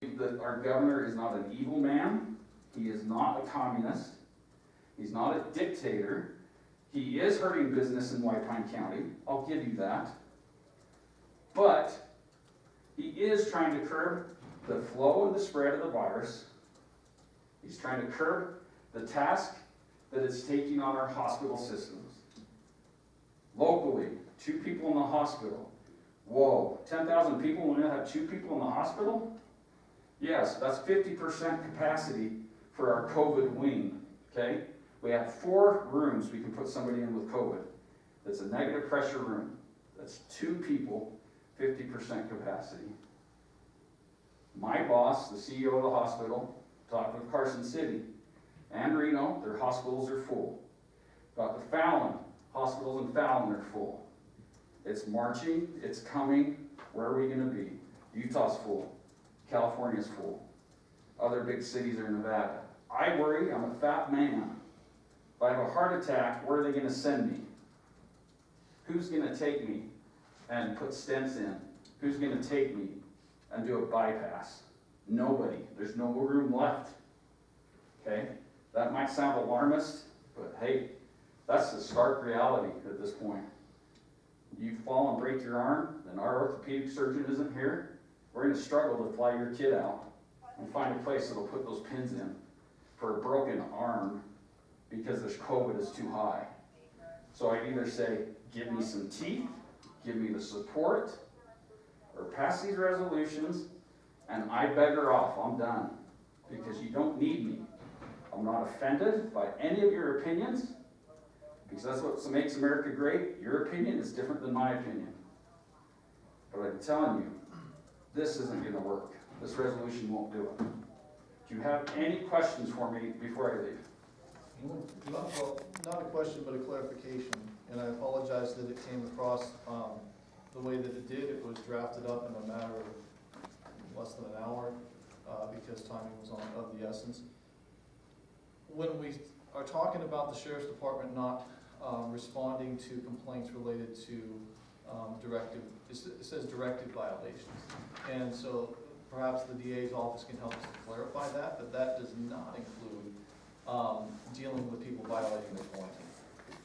that our governor is not an evil man. He is not a communist. He's not a dictator. He is hurting business in White Pine County. I'll give you that. But he is trying to curb the flow and the spread of the virus. He's trying to curb the task that it's taking on our hospital systems. Locally, 2 people in the hospital. Whoa, 10,000 people, we're gonna have 2 people in the hospital? Yes, that's 50% capacity for our COVID wing, okay? We have 4 rooms we can put somebody in with COVID. That's a negative pressure room. That's 2 people, 50% capacity. My boss, the CEO of the hospital, talked with Carson City and Reno, their hospitals are full. Dr. Fallon, hospitals in Fallon are full. It's marching, it's coming. Where are we gonna be? Utah's full. California's full. Other big cities are in Nevada. I worry, I'm a fat man. If I have a heart attack, where are they gonna send me? Who's gonna take me and put stents in? Who's gonna take me and do a bypass? Nobody. There's no room left. Okay? That might sound alarmist, but hey, that's the stark reality at this point. You fall and break your arm, and our orthopedic surgeon isn't here, we're gonna struggle to fly your kid out and find a place that'll put those pins in for a broken arm because this COVID is too high. So I either say, give me some teeth, give me the support, or pass these resolutions, and I beggar off, I'm done. Because you don't need me. I'm not offended by any of your opinions, because that's what makes America great. Your opinion is different than my opinion. But I'm telling you, this isn't gonna work. This resolution won't do it. Do you have any questions for me before I leave? Not a question, but a clarification, and I apologize that it came across the way that it did. It was drafted up in a matter of less than an hour because timing was of the essence. When we are talking about the Sheriff's Department not responding to complaints related to directive, it says directive violations, and so perhaps the DA's office can help us to clarify that, but that does not include dealing with people violating their quarantine.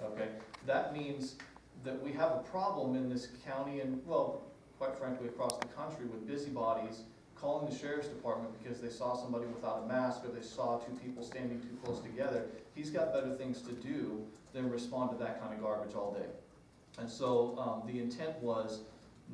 Okay, that means that we have a problem in this county and, well, quite frankly, across the country with busybodies calling the Sheriff's Department because they saw somebody without a mask or they saw 2 people standing too close together. He's got better things to do than respond to that kind of garbage all day. And so the intent was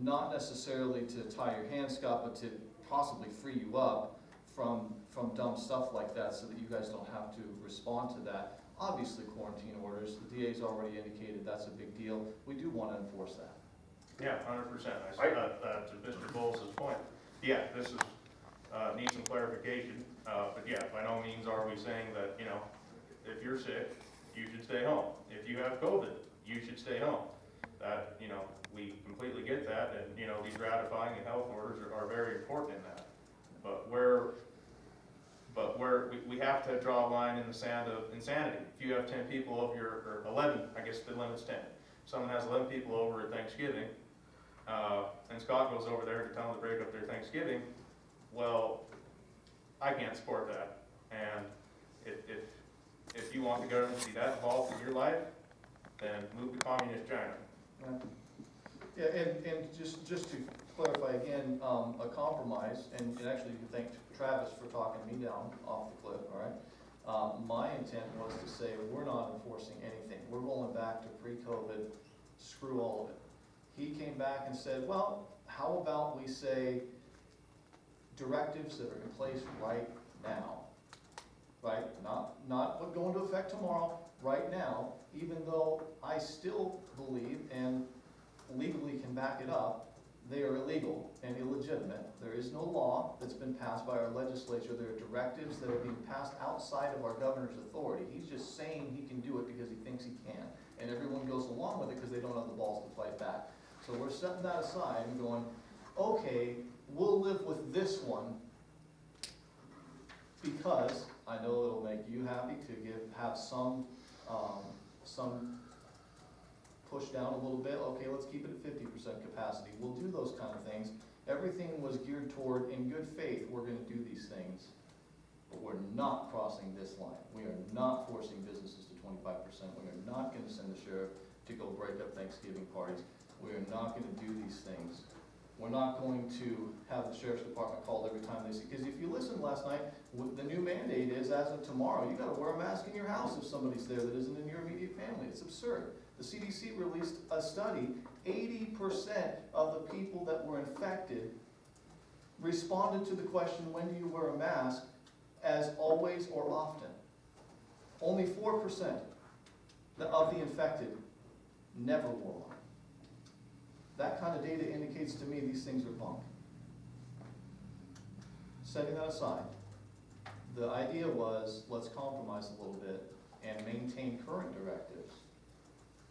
not necessarily to tie your hands, Scott, but to possibly free you up from dumb stuff like that so that you guys don't have to respond to that. Obviously, quarantine orders, the DA's already indicated that's a big deal. We do want to enforce that. Yeah, 100%. To Mr. Bowles' point, yeah, this is needs some clarification. But yeah, by no means are we saying that, you know, if you're sick, you should stay home. If you have COVID, you should stay home. That, you know, we completely get that, and you know, these ratifying and health orders are very important in that. But we have to draw a line in the sand of insanity. If you have 10 people over or 11, I guess the limit's 10. Someone has 11 people over at Thanksgiving, and Scott goes over there to tell them to break up their Thanksgiving. Well, I can't support that. And if you want the government to be that involved in your life, then move to communist China. Yeah, and just to clarify again, a compromise, and actually you can thank Travis for talking me down off the cliff, all right? My intent was to say we're not enforcing anything. We're rolling back to pre-COVID, screw all of it. He came back and said, well, how about we say directives that are in place right now, right? Not what go into effect tomorrow, right now, even though I still believe and legally can back it up, they are illegal and illegitimate. There is no law that's been passed by our legislature. There are directives that are being passed outside of our governor's authority. He's just saying he can do it because he thinks he can. And everyone goes along with it because they don't have the balls to fight back. So we're setting that aside and going, okay, we'll live with this one because I know it'll make you happy to have some push down a little bit. Okay, let's keep it at 50% capacity. We'll do those kind of things. Everything was geared toward, in good faith, we're gonna do these things, but we're not crossing this line. We are not forcing businesses to 25%. We are not gonna send the sheriff to go break up Thanksgiving parties. We are not gonna do these things. We're not going to have the sheriff's department called every time they see, because if you listened last night, the new mandate is, as of tomorrow, you gotta wear a mask in your house if somebody's there that isn't in your immediate family. It's absurd. The CDC released a study, 80% of the people that were infected responded to the question, when do you wear a mask, as always or often. Only 4% of the infected never wore one. That kind of data indicates to me these things are bunk. Setting that aside, the idea was, let's compromise a little bit and maintain current directives,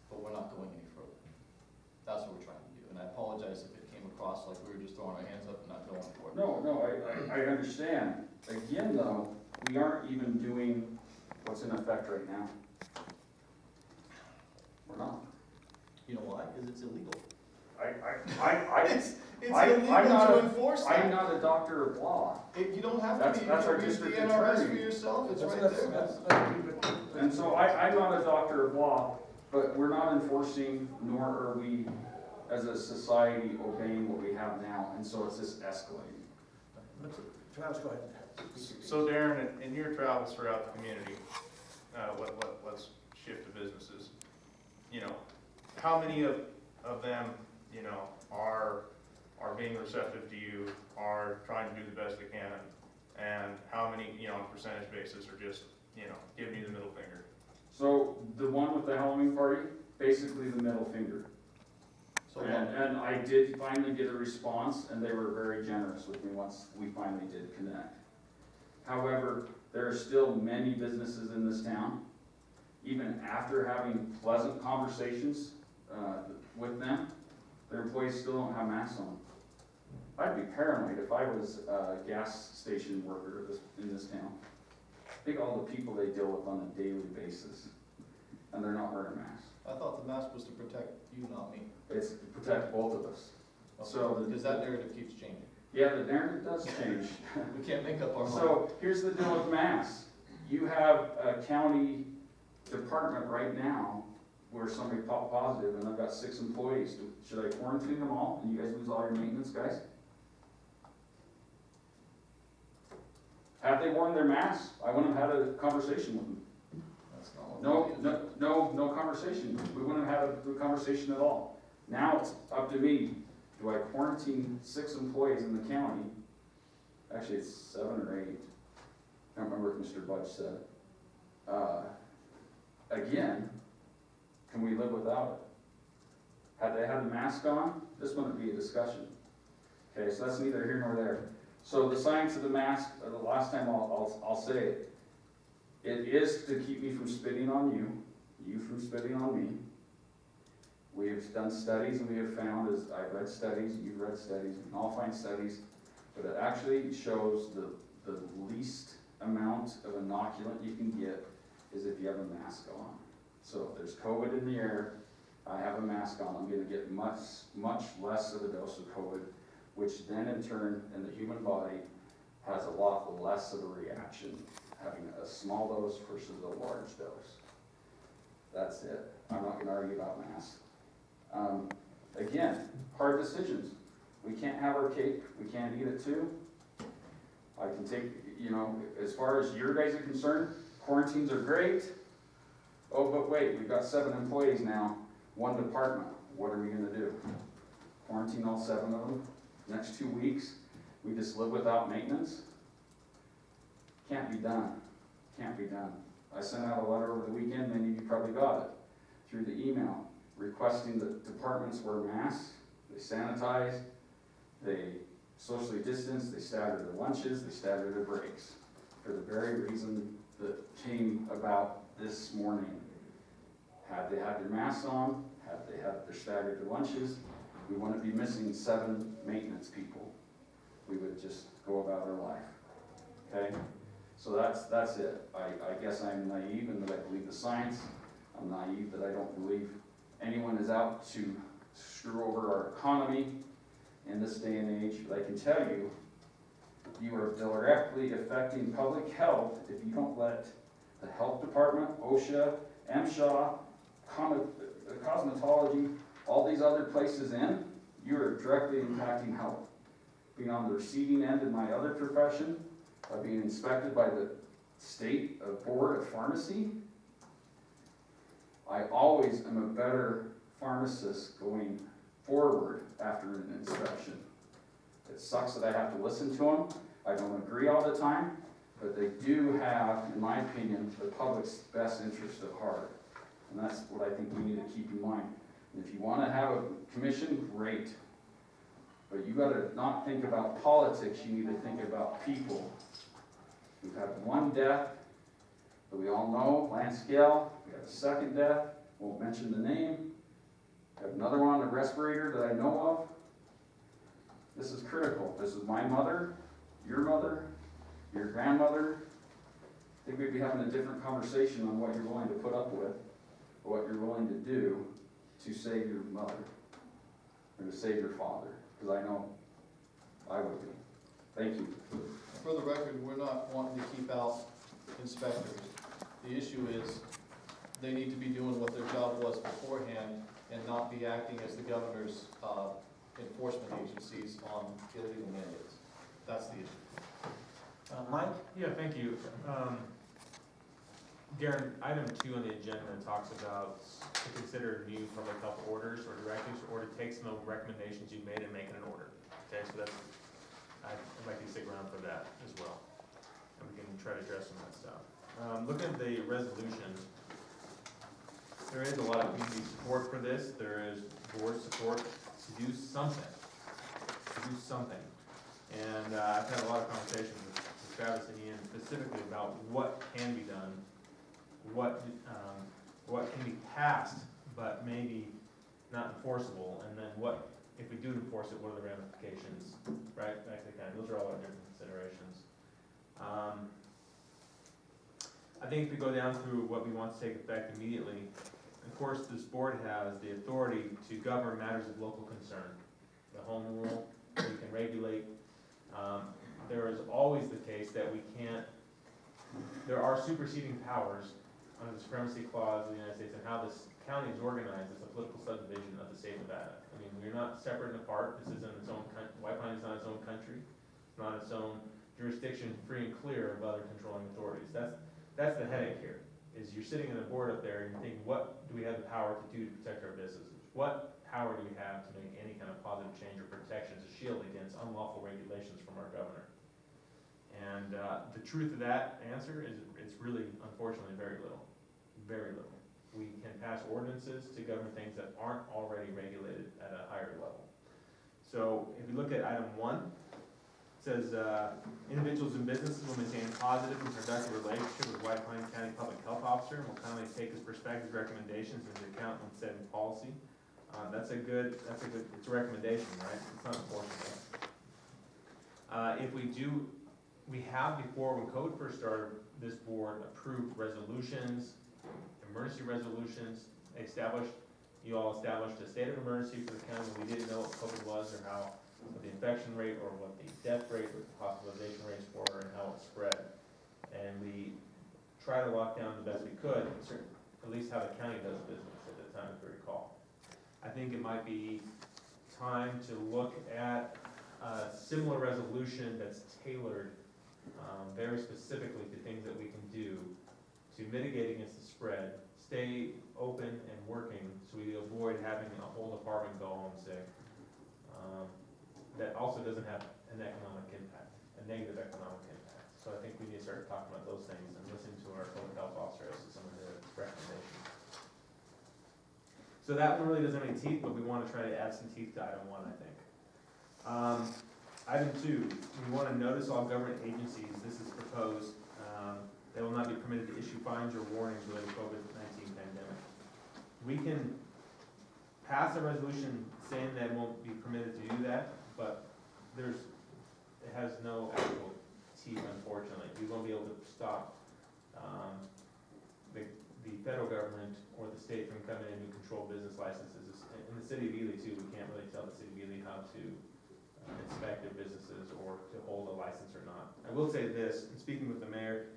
but we're not going any further. That's what we're trying to do, and I apologize if it came across like we were just throwing our hands up and not going for it. No, I understand. Again, though, we aren't even doing what's in effect right now. We're not. You know why? Because it's illegal. It's illegal to enforce that. I'm not a doctor of law. You don't have to be, That's you our can read district the NRS for attorney. yourself, it's right Let's there. keep it. And so I'm not a doctor of law, but we're not enforcing, nor are we, as a society, obeying what we have now, and so it's just escalating. Travis, go ahead. So Darren, in your travels throughout the community, let's shift to businesses. You know, how many of them, you know, are being receptive to you, are trying to do the best they can, and how many, you know, on a percentage basis are just, you know, giving you the middle finger? So the one with the Halloween party, basically the middle finger. So, And I did finally get a response, and they were very generous with me once we finally did connect. However, there are still many businesses in this town, even after having pleasant conversations with them, their employees still don't have masks on. I'd be paranoid if I was a gas station worker in this town. Think of all the people they deal with on a daily basis, and they're not wearing masks. I thought the mask was to protect you, not me. It's to protect both of us. So- Because that narrative keeps changing. Yeah, the narrative does change. We can't make up our mind. So here's the deal with masks. You have a county department right now where somebody popped positive, and I've got 6 employees. Should I quarantine them all and you guys lose all your maintenance guys? Had they worn their masks, I wouldn't have had a conversation with them. That's not what No conversation. We wouldn't have had a conversation at all. Now it's up to me. Do I quarantine 6 employees in the county? Actually, it's 7 or 8. I don't remember what Mr. Budge said. Again, can we live without it? Had they had the mask on, this wouldn't be a discussion. Okay, so that's neither here nor there. So the science of the mask, the last time I'll say it, it is to keep me from spitting on you, you from spitting on me. We have done studies and we have found, as I've read studies, you've read studies, we can all find studies, but it actually shows the least amount of inoculant you can get is if you have a mask on. So if there's COVID in the air, I have a mask on, I'm gonna get much less of a dose of COVID, which then in turn, in the human body, has a lot less of a reaction, having a small dose versus a large dose. That's it. I'm not gonna argue about masks. Again, hard decisions. We can't have our cake, we can't eat it too. I can take, you know, as far as your guys are concerned, quarantines are great. Oh, but wait, we've got 7 employees now, 1 department. What are we gonna do? Quarantine all 7 of them? Next 2 weeks, we just live without maintenance? Can't be done. Can't be done. I sent out a letter over the weekend, many of you probably got it, through the email, requesting that departments wear masks, they sanitize, they socially distance, they stagger their lunches, they stagger their breaks, for the very reason that came about this morning. Had they had their masks on, had they had their staggered their lunches, we wouldn't be missing 7 maintenance people. We would just go about our life, okay? So that's it. I guess I'm naive in that I believe the science. I'm naive that I don't believe anyone is out to screw over our economy in this day and age, but I can tell you, you are directly affecting public health if you don't let the health department, OSHA, MSHA, cosmetology, all these other places in, you are directly impacting health. Being on the receiving end in my other profession, of being inspected by the state board of pharmacy, I always am a better pharmacist going forward after an inspection. It sucks that I have to listen to them. I don't agree all the time, but they do have, in my opinion, the public's best interest at heart. And that's what I think we need to keep in mind. And if you want to have a commission, great. But you gotta not think about politics, you need to think about people. We've had one death that we all know, Lance Gale. We had a second death, won't mention the name. We have another one on a respirator that I know of. This is critical. This is my mother, your grandmother. I think we'd be having a different conversation on what you're willing to put up with, or what you're willing to do to save your mother, or to save your father, because I know I would be. Thank you. For the record, we're not wanting to keep out inspectors. The issue is, they need to be doing what their job was beforehand and not be acting as the governor's enforcement agencies on illegal mandates. That's the issue. Mike? Yeah, thank you. Darren, item 2 on the agenda talks about to consider new public health orders or directives, or to take some of the recommendations you've made and make it an order. Okay, so that's, I'd like you to stick around for that as well. And we can try to address some of that stuff. Looking at the resolution, there is a lot of community support for this. There is board support to do something. And I've had a lot of conversations with Travis and Ian specifically about what can be done, what can be passed, but maybe not enforceable, and then what, if we do enforce it, what are the ramifications, right? Back to the county. Those are all our different considerations. I think if we go down through what we want to take effect immediately, of course, this board has the authority to govern matters of local concern. The home rule, we can regulate. There is always the case that we can't, there are superseding powers under the supremacy clause of the United States and how this county is organized as a political subdivision of the state of Nevada. I mean, we're not separate and apart. This isn't its own country. White Pine is not its own country. It's not its own jurisdiction, free and clear of other controlling authorities. That's the headache here, is you're sitting in a board up there and you're thinking, what do we have the power to do to protect our businesses? What power do we have to make any kind of positive change or protection to shield against unlawful regulations from our governor? And the truth of that answer is it's really, unfortunately, very little. Very little. We can pass ordinances to govern things that aren't already regulated at a higher level. So if we look at item 1, it says individuals and businesses will maintain positive and productive relationship with White Pine County Public Health Officer and will kindly take his perspectives, recommendations into account when setting policy. It's a recommendation, right? It's not enforceable. If we have before, when code first started, this board approved resolutions, emergency resolutions, you all established a state of emergency for the county when we didn't know what COVID was or what the infection rate or what the death rate or the hospitalization rates were and how it spread. And we tried to lock down the best we could, at least how the county does business at the time, if we recall. I think it might be time to look at a similar resolution that's tailored very specifically to things that we can do to mitigate against the spread, stay open and working so we avoid having a whole department go home sick. That also doesn't have an economic impact, a negative economic impact. So I think we need to start talking about those things and listening to our public health officer as to some of their recommendations. So that one really doesn't have any teeth, but we want to try to add some teeth to item 1, I think. Item 2, we want to notice all government agencies, this is proposed, they will not be permitted to issue fines or warnings related to COVID-19 pandemic. We can pass a resolution saying that it won't be permitted to do that, but it has no actual teeth, unfortunately. We won't be able to stop the federal government or the state from coming in and control business licenses. In the city of Ely too, we can't really tell the city of Ely how to inspect their businesses or to hold a license or not. I will say this, in speaking with the mayor,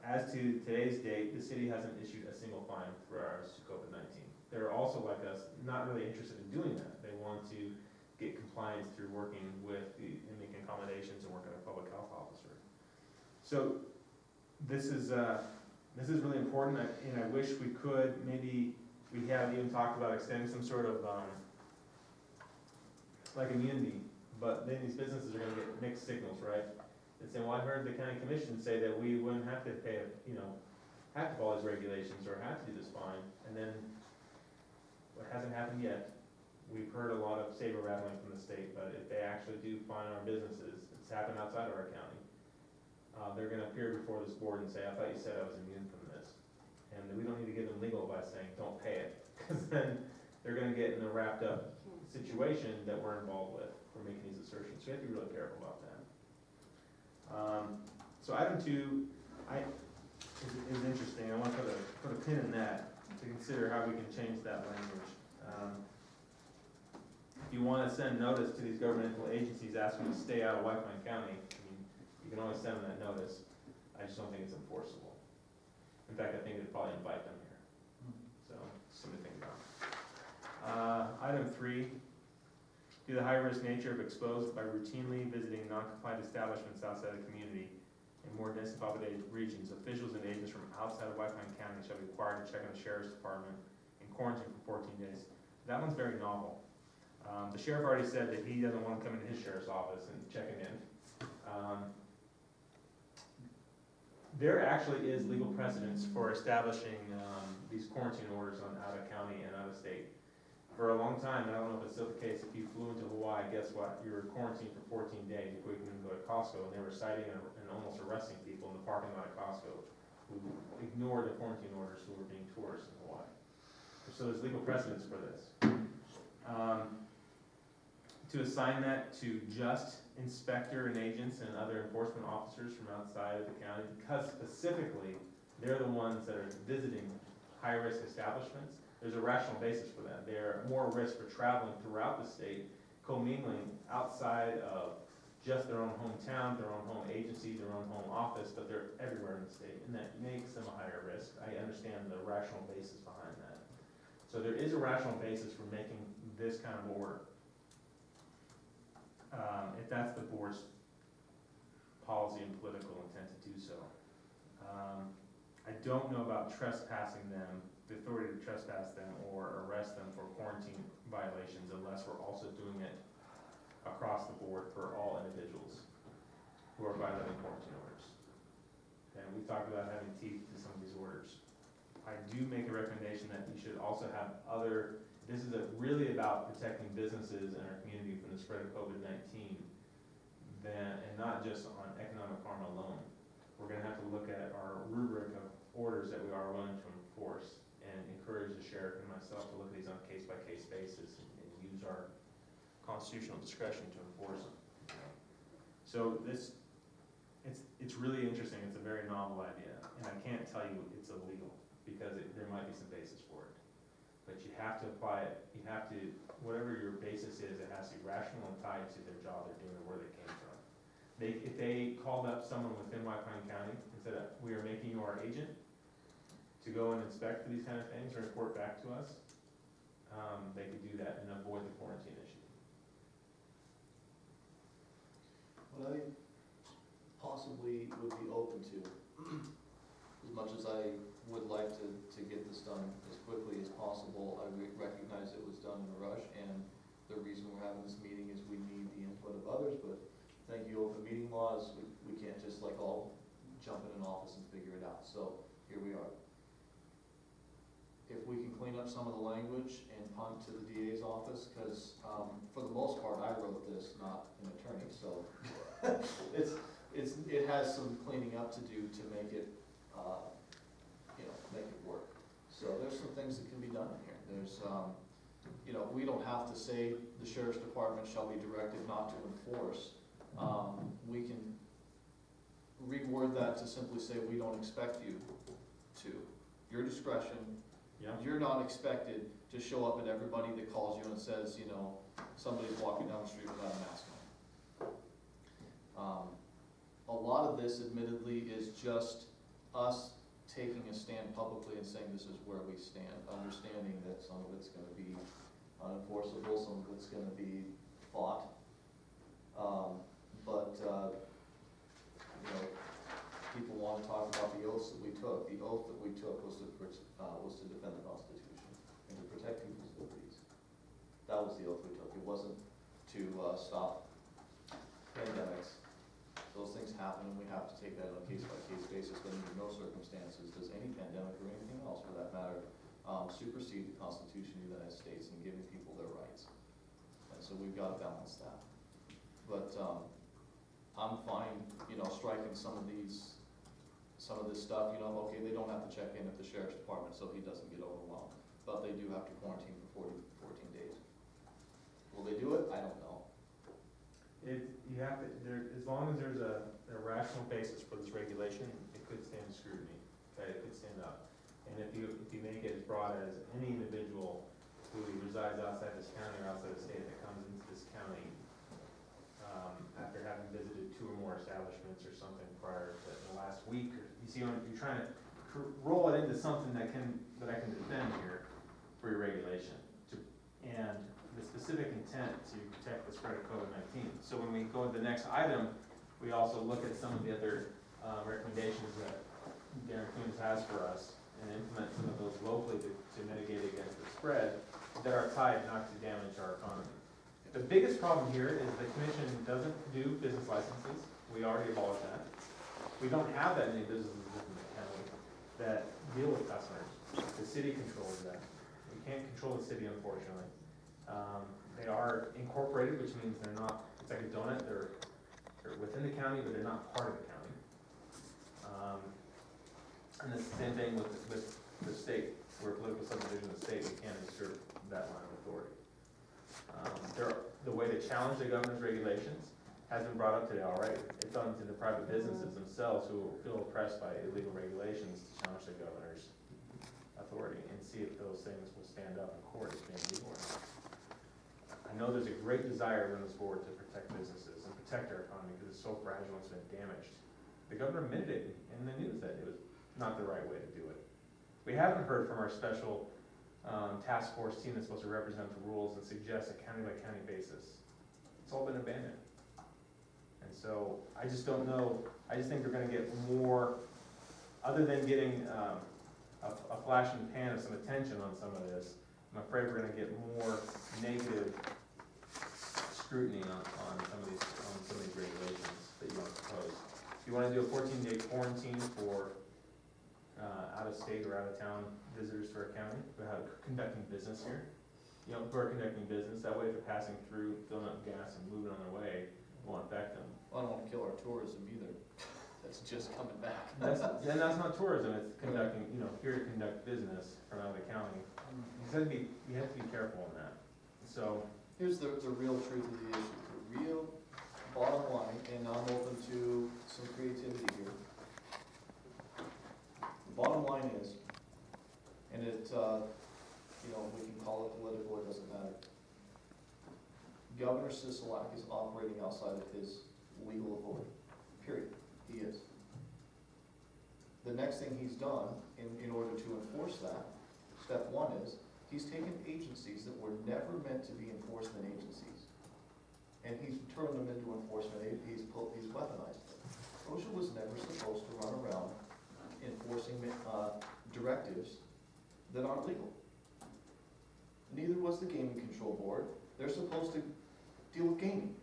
as to today's date, the city hasn't issued a single fine for our COVID-19. They're also, like us, not really interested in doing that. They want to get compliance through working with and making accommodations and working with a public health officer. So this is really important, and I wish we could, maybe we have even talked about extending some sort of, like immunity, but then these businesses are gonna get mixed signals, right? And saying, well, I heard the county commission say that we wouldn't have to pay, have to follow these regulations or have to do this fine, and then what hasn't happened yet. We've heard a lot of saber rattling from the state, but if they actually do fine our businesses, it's happened outside of our county, they're gonna appear before this board and say, I thought you said I was immune from this. And we don't need to give them legal advice saying, don't pay it, because then they're gonna get in a wrapped up situation that we're involved with for making these assertions. So you have to be really careful about that. So item 2 is interesting. I want to put a pin in that to consider how we can change that language. If you want to send notice to these governmental agencies asking them to stay out of White Pine County, I mean, you can always send them that notice. I just don't think it's enforceable. In fact, I think it'd probably invite them here. So, something to think about. Item 3, due to the high-risk nature of exposed by routinely visiting non-compliant establishments outside the community in more densely populated regions, officials and agents from outside of White Pine County shall be required to check on the sheriff's department and quarantine for 14 days. That one's very novel. The sheriff already said that he doesn't want to come into his sheriff's office and check him in. There actually is legal precedence for establishing these quarantine orders on out of county and out of state. For a long time, and I don't know if it's still the case, if you flew into Hawaii, guess what? You were quarantined for 14 days before you can go to Costco, and they were citing and almost arresting people in the parking lot of Costco who ignored the quarantine orders who were being tourists in Hawaii. So there's legal precedence for this. To assign that to just inspector and agents and other enforcement officers from outside of the county, because specifically, they're the ones that are visiting high-risk establishments. There's a rational basis for that. They're more at risk for traveling throughout the state, commingling outside of just their own hometown, their own home agency, their own home office, but they're everywhere in the state, and that makes them a higher risk. I understand the rational basis behind that. So there is a rational basis for making this kind of order. If that's the board's policy and political intent to do so. I don't know about trespassing them, the authority to trespass them or arrest them for quarantine violations unless we're also doing it across the board for all individuals who are violating quarantine orders. And we talked about having teeth to some of these orders. I do make a recommendation that we should also have other, this is really about protecting businesses in our community from the spread of COVID-19, and not just on economic harm alone. We're gonna have to look at our rubric of orders that we are willing to enforce and encourage the sheriff and myself to look at these on a case-by-case basis and use our constitutional discretion to enforce them. So it's really interesting. It's a very novel idea, and I can't tell you it's illegal because there might be some basis for it. But you have to apply it. You have to, whatever your basis is, it has to be rational and tied to their job they're doing or where they came from. If they called up someone within White Pine County and said, we are making you our agent to go and inspect for these kind of things or report back to us, they could do that and avoid the quarantine issue. What I possibly would be open to, as much as I would like to get this done as quickly as possible, I recognize it was done in a rush, and the reason we're having this meeting is we need the input of others, but thank you, open meeting laws, we can't just like all jump in an office and figure it out, so here we are. If we can clean up some of the language and punt to the DA's office, because for the most part, I wrote this, not an attorney, so it has some cleaning up to do to make it, make it work. So there's some things that can be done in here. There's, we don't have to say the sheriff's department shall be directed not to enforce. We can reword that to simply say we don't expect you to. Your discretion. Yeah. You're not expected to show up at everybody that calls you and says, somebody's walking down the street without a mask on. A lot of this admittedly is just us taking a stand publicly and saying this is where we stand, understanding that some of it's gonna be unenforceable, some of it's gonna be fought. You know, people wanna talk about the oaths that we took. The oath that we took was to defend the Constitution and to protect people's liberties. That was the oath we took. It wasn't to stop pandemics. Those things happen, and we have to take that on a case-by-case basis, but under no circumstances does any pandemic or anything else, for that matter, supersede the Constitution of the United States and giving people their rights. And so we've got to balance that. But I'm fine, you know, striking some of this stuff, you know, okay, they don't have to check in at the sheriff's department so he doesn't get overwhelmed, but they do have to quarantine for 14 days. Will they do it? I don't know. You have to, as long as there's a rational basis for this regulation, it could stand scrutiny, okay, it could stand up. And if you make it as broad as any individual who resides outside this county or outside the state that comes into this county, after having visited 2 or more establishments or something prior to the last week, or, you see, you're trying to roll it into something that I can defend here for your regulation, and the specific intent to protect the spread of COVID-19. So when we go to the next item, we also look at some of the other recommendations that Darren Coons has for us and implement some of those locally to mitigate against the spread that are tied not to damage our economy. The biggest problem here is the commission doesn't do business licenses. We already abolished that. We don't have that many businesses within the county that deal with customers. The city controls that. We can't control the city, unfortunately. They are incorporated, which means they're not, it's like a donut, they're within the county, but they're not part of the county. And it's the same thing with the state. We're a political subdivision of the state, we can't insert that line of authority. The way to challenge the governor's regulations has been brought up today already. It's on to the private businesses themselves who feel oppressed by illegal regulations to challenge the governor's authority and see if those things will stand up in court as being legal or not. I know there's a great desire in this board to protect businesses and protect our economy because it's so fragile and it's been damaged. The governor admitted it in the news that it was not the right way to do it. We haven't heard from our special task force team that's supposed to represent the rules and suggest a county-by-county basis. It's all been abandoned. And so I just don't know, I just think we're gonna get more, other than getting a flash in the pan of some attention on some of this, I'm afraid we're gonna get more negative scrutiny on some of these regulations that you want to propose. If you wanna do a 14-day quarantine for out-of-state or out-of-town visitors to our county who are conducting business here, who are conducting business, that way if they're passing through, filling up gas and moving on their way, it won't affect them. I don't wanna kill our tourism either. That's just coming back. That's not tourism, it's conducting, here to conduct business from out of the county. You have to be careful on that. So, Here's the real truth of the issue, the real bottom line, and I'm open to some creativity here. The bottom line is, and we can call it political, it doesn't matter. Governor Sisolak is operating outside of his legal authority, period. He is. The next thing he's done in order to enforce that, step 1 is, he's taken agencies that were never meant to be enforcement agencies, and he's turned them into enforcement, he's weaponized them. OSHA was never supposed to run around enforcing directives that aren't legal. Neither was the Gaming Control Board. They're supposed to deal with gaming.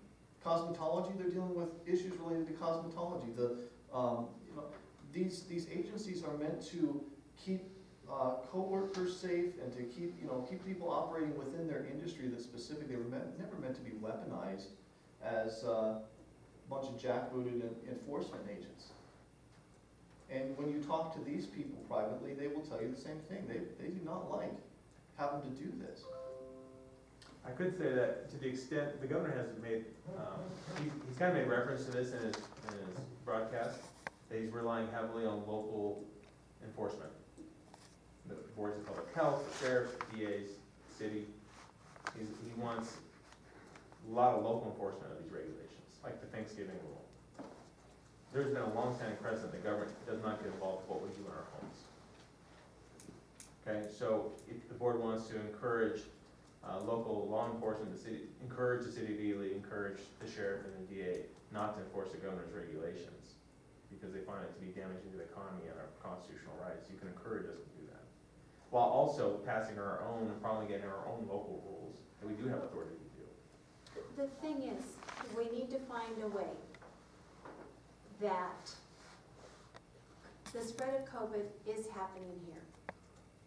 Cosmetology, they're dealing with issues related to cosmetology. These agencies are meant to keep co-workers safe and to keep people operating within their industry that specifically were never meant to be weaponized as a bunch of jackbooted enforcement agents. And when you talk to these people privately, they will tell you the same thing. They do not like having to do this. I could say that to the extent, the governor has made, he's kind of made reference to this in his broadcast, that he's relying heavily on local enforcement. The boards of public health, the sheriff, DAs, city. He wants a lot of local enforcement of these regulations, like the Thanksgiving rule. there's been a long-standing precedent that government does not get involved with what we do in our homes. Okay, so if the board wants to encourage local law enforcement, encourage the city of Ely, encourage the sheriff and the DA not to enforce the governor's regulations because they find it to be damaging to the economy and our constitutional rights, you can encourage us to do that. While also passing our own and promulgating our own local rules that we do have authority to do. The thing is, we need to find a way that the spread of COVID is happening here.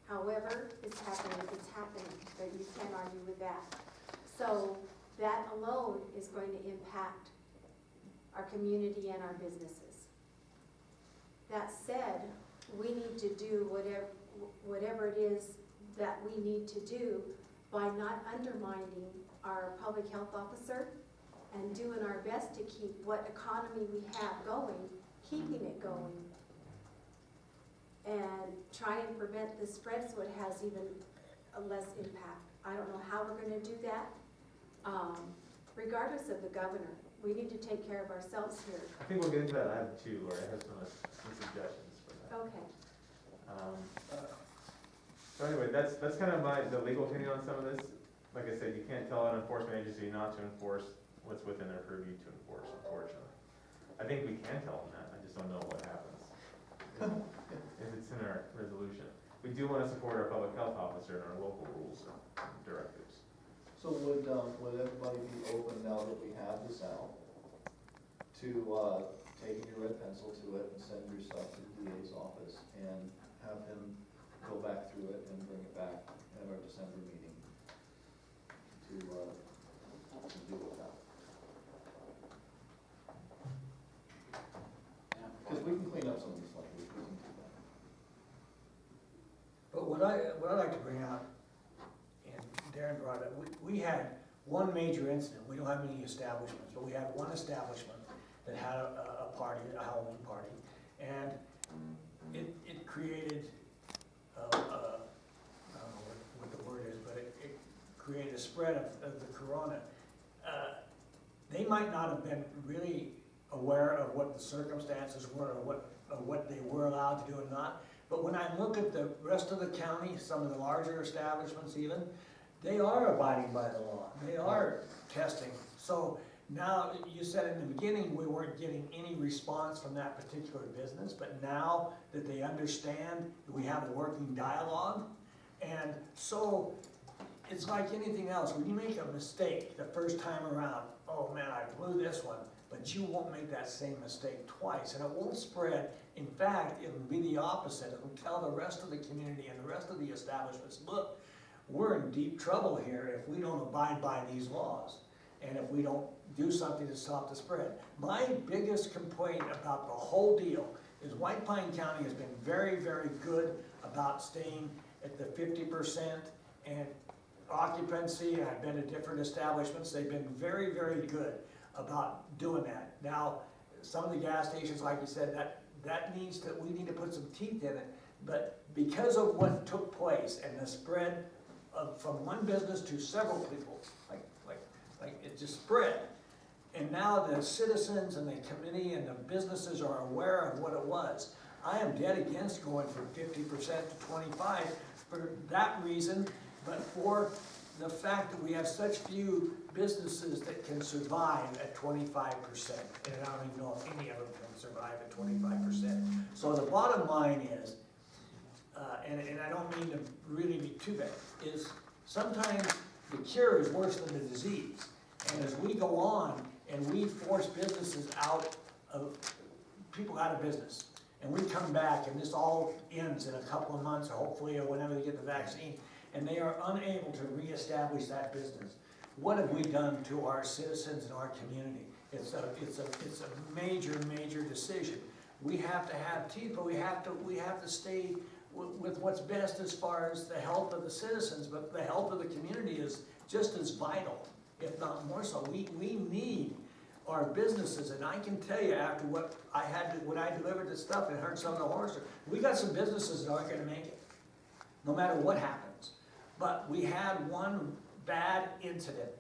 However, it's happening, but you can't argue with that. So that alone is going to impact our community and our businesses. That said, we need to do whatever it is that we need to do by not undermining our public health officer and doing our best to keep what economy we have going, keeping it going, and try and prevent the spread so it has even a less impact. I don't know how we're gonna do that. Regardless of the governor, we need to take care of ourselves here. I think we'll get into that item too, Lori, I have some suggestions for that. Okay. So anyway, that's kind of the legal opinion on some of this. Like I said, you can't tell an enforcement agency not to enforce what's within their purview to enforce, unfortunately. I think we can tell them that, I just don't know what happens. If it's in our resolution. We do want to support our public health officer and our local rules and directives. So would everybody be open now that we have this out to, taking your red pencil to it and send your stuff to the DA's office and have him go back through it and bring it back at our December meeting to deal with that? Because we can clean up some of these language, we can do that. But what I'd like to bring out, and Darren brought it, we had one major incident, we don't have many establishments, but we had one establishment that had a party, a Halloween party, and it created, I don't know what the word is, but it created a spread of the corona. They might not have been really aware of what the circumstances were, or what they were allowed to do and not. But when I look at the rest of the county, some of the larger establishments even, they are abiding by the law. They are testing. So now, you said in the beginning we weren't getting any response from that particular business, but now that they understand, we have a working dialogue. And so it's like anything else. When you make a mistake the first time around, oh man, I blew this one, but you won't make that same mistake twice, and it won't spread. In fact, it'll be the opposite. It'll tell the rest of the community and the rest of the establishments, look, we're in deep trouble here if we don't abide by these laws, and if we don't do something to stop the spread. My biggest complaint about the whole deal is White Pine County has been very, very good about staying at the 50% and occupancy. I've been to different establishments. They've been very, very good about doing that. Now, some of the gas stations, like you said, we need to put some teeth in it. But because of what took place and the spread from one business to several people, like it just spread. And now the citizens and the committee and the businesses are aware of what it was. I am dead against going from 50% to 25% for that reason, but for the fact that we have such few businesses that can survive at 25%. And I don't even know if any of them can survive at 25%. So the bottom line is, and I don't mean to really be too bad, is sometimes the cure is worse than the disease. And as we go on and we force businesses people out of business, and we come back and this all ends in a couple of months, or hopefully, or whenever they get the vaccine, and they are unable to reestablish that business, what have we done to our citizens and our community? It's a major, major decision. We have to have teeth, but we have to stay with what's best as far as the health of the citizens, but the health of the community is just as vital, if not more so. We need our businesses, and I can tell you after what I had when I delivered this stuff and heard some of the horrors, we got some businesses that aren't gonna make it, no matter what happens. But we had one bad incident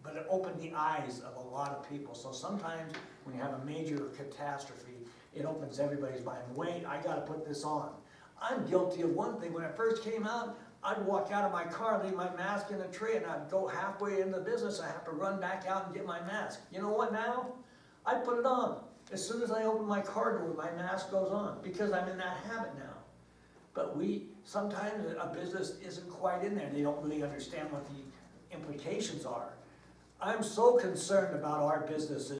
but it opened the eyes of a lot of people. So sometimes when you have a major catastrophe, it opens everybody's mind. Wait, I gotta put this on. I'm guilty of one thing. When it first came out, I'd walk out of my car, leave my mask in the tray, and I'd go halfway into the business, I have to run back out and get my mask. You know what now? I put it on. As soon as I open my car door, my mask goes on, because I'm in that habit now. But sometimes a business isn't quite in there, they don't really understand what the implications are. I'm so concerned about our businesses